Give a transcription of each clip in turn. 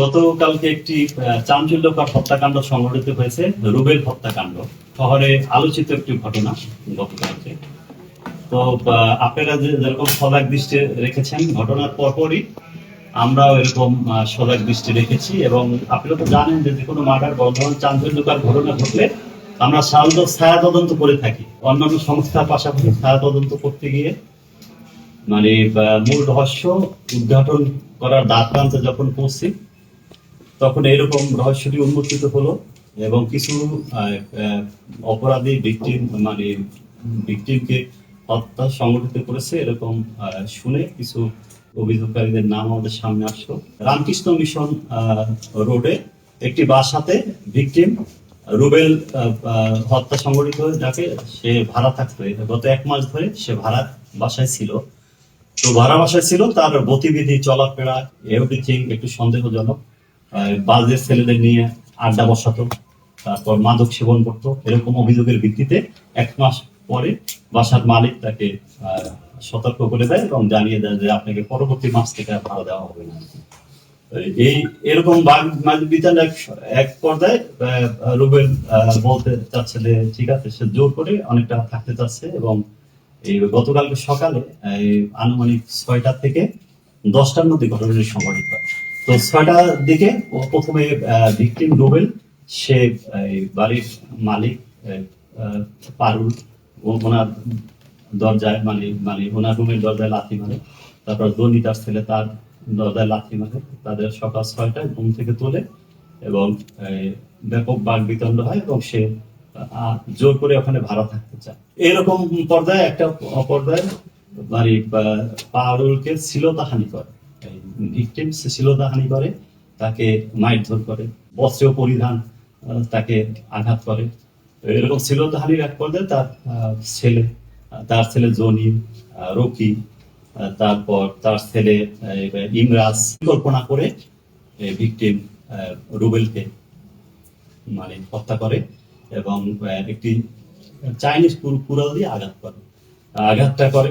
গতকালকে একটি চাঞ্চল্যকর হত্যাকাণ্ড সংঘটিত হয়েছে, রুবেল হত্যাকাণ্ড। শহরে আলোচিত একটি ঘটনা গতকালকে। তো আপনারা যেরকম সজাগ দৃষ্টি রেখেছেন ঘটনার পরপরই আমরাও এরকম সজাগ দৃষ্টি রেখেছি। এবং আপনারা তো জানেন যে কোনো মার্ডার বর্ধমান চাঞ্চল্যকর ঘটনা ঘটলে আমরা সাধারণত ছায়া তদন্ত করে থাকি। অন্যান্য সংস্থার পাশাপাশি ছায়া তদন্ত করতে গিয়ে মানে মূল রহস্য উদ্ঘাটন করার দ্বার প্রান্তে যখন পৌঁছি তখন এরকম রহস্যটি উন্মোচিত হলো এবং কিছু অপরাধী ভিকটিমকে হত্যা সংগঠিত করেছে এরকম শুনে কিছু অভিযোগকারীদের নাম আমাদের সামনে আসলো। রামকৃষ্ণ মিশন রোডে একটি বাসাতে ভিকটিম রুবেল হত্যা সংগঠিত হয়ে যাকে সে ভাড়া থাকতো, গত 1 মাস ধরে সে ভাড়া বাসায় ছিল। তো ভাড়া বাসায় ছিল, তার গতিবিধি চলাফেরা এভরিথিং একটু সন্দেহজনক। বাজের ছেলেদের নিয়ে আড্ডা বসাতো, তারপর মাদক সেবন করতো। এরকম অভিযোগের ভিত্তিতে 1 মাস পরে বাসার মালিক তাকে সতর্ক করে দেয় এবং জানিয়ে দেয় যে আপনাকে পরবর্তী মাস থেকে ভাড়া দেওয়া হবে না। এই এরকম বিধান এক পর্যায়ে রুবেল বলতে চাচ্ছে যে ঠিক আছে, সে জোর করে অনেকটা থাকতে চাচ্ছে। এবং এই গতকালকে সকালে আনুমানিক 6টা থেকে 10টার মধ্যে ঘটনাটি সংঘটিত। তো 6টার দিকে প্রথমে ভিকটিম রুবেল, সে বাড়ির মালিক পারুল, ওনার দরজায় ওনার রুমের দরজায় লাথি মারে। তারপর দনি তার ছেলে তার দরজায় লাথি মারে। তাদের সকাল 6টায় ঘুম থেকে তোলে এবং ব্যাপক বাক বিতণ্ড হয় এবং সে জোর করে ওখানে ভাড়া থাকতে চায়। এরকম পর্যায়ে একটা অপর্যায়ে পারুলকে শ্লীলতাহানি করে, ভিকটিম শ্লীলতাহানি করে, তাকে মারধর করে, বস্ত্র পরিধান তাকে আঘাত করে। এরকম শ্লীলতাহানির এক পর্যায়ে তার ছেলে জনি, রকি, তারপর তার ছেলে ইমরাজ কল্পনা করে ভিকটিম রুবেলকে হত্যা করে এবং একটি চাইনিজ কুড়াল দিয়ে আঘাতটা করে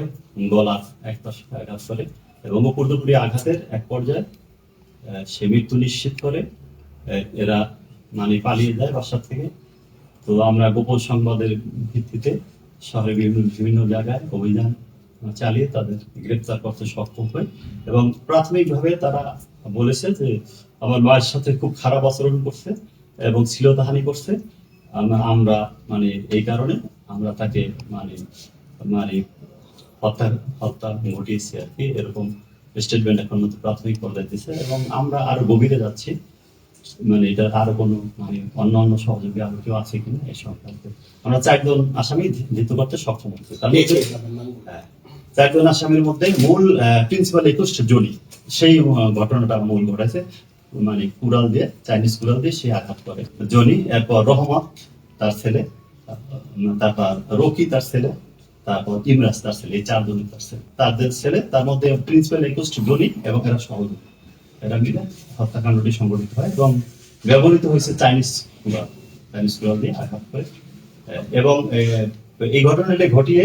গলার এক পাশে আঘাত করে এবং উপর্যুপরি আঘাতের এক পর্যায়ে সে মৃত্যু নিশ্চিত করে। এরা পালিয়ে যায় বাসা থেকে। তো আমরা গোপন সংবাদের ভিত্তিতে শহরে বিভিন্ন জায়গায় অভিযান চালিয়ে তাদের গ্রেপ্তার করতে সক্ষম হয় এবং প্রাথমিকভাবে তারা বলেছে যে আমার মায়ের সাথে খুব খারাপ আচরণ করছে এবং শ্লীলতাহানি করছে। আমরা এই কারণে আমরা তাকে হত্যা ঘটিয়েছি আর কি, এরকম স্টেটমেন্ট এখন প্রাথমিক পর্যায়ে দিচ্ছে। এবং আমরা আরো গভীরে যাচ্ছি, এটা আরো কোনো অন্য সহযোগী আরো কেউ আছে কিনা এই সংক্রান্তে আমরা 4 জন আসামি ধৃত করতে সক্ষম হচ্ছে। 4 জন আসামির মধ্যে মূল প্রিন্সিপাল একুশ জনি, সেই ঘটনাটা মূল ঘটেছে। কুড়াল দিয়ে, চাইনিজ কুড়াল দিয়ে সে আঘাত করে জনি। এরপর রহমত তার ছেলে, তারপর রকি তার ছেলে, তারপর ইমরাজ তার ছেলে, এই 4 জনই তাদের ছেলে। তার মধ্যে প্রিন্সিপাল একুশ জনি এবং এরা সহযোগী, এরা মিলে হত্যাকাণ্ডটি সংঘটিত হয় এবং ব্যবহৃত হয়েছে চাইনিজ কুড়াল দিয়ে আঘাত করে। এবং এই ঘটনাটি ঘটিয়ে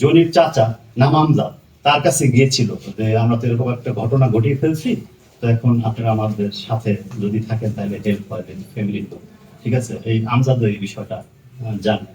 জনির চাচা নাম আমজাদ তার কাছে গিয়েছিল যে আমরা তো এরকম একটা ঘটনা ঘটিয়ে ফেলছি, তো এখন আপনারা আমাদের সাথে যদি থাকেন তাহলে হেল্প করে দেন ফ্যামিলি। ঠিক আছে, এই আমজাদ এই বিষয়টা জানে।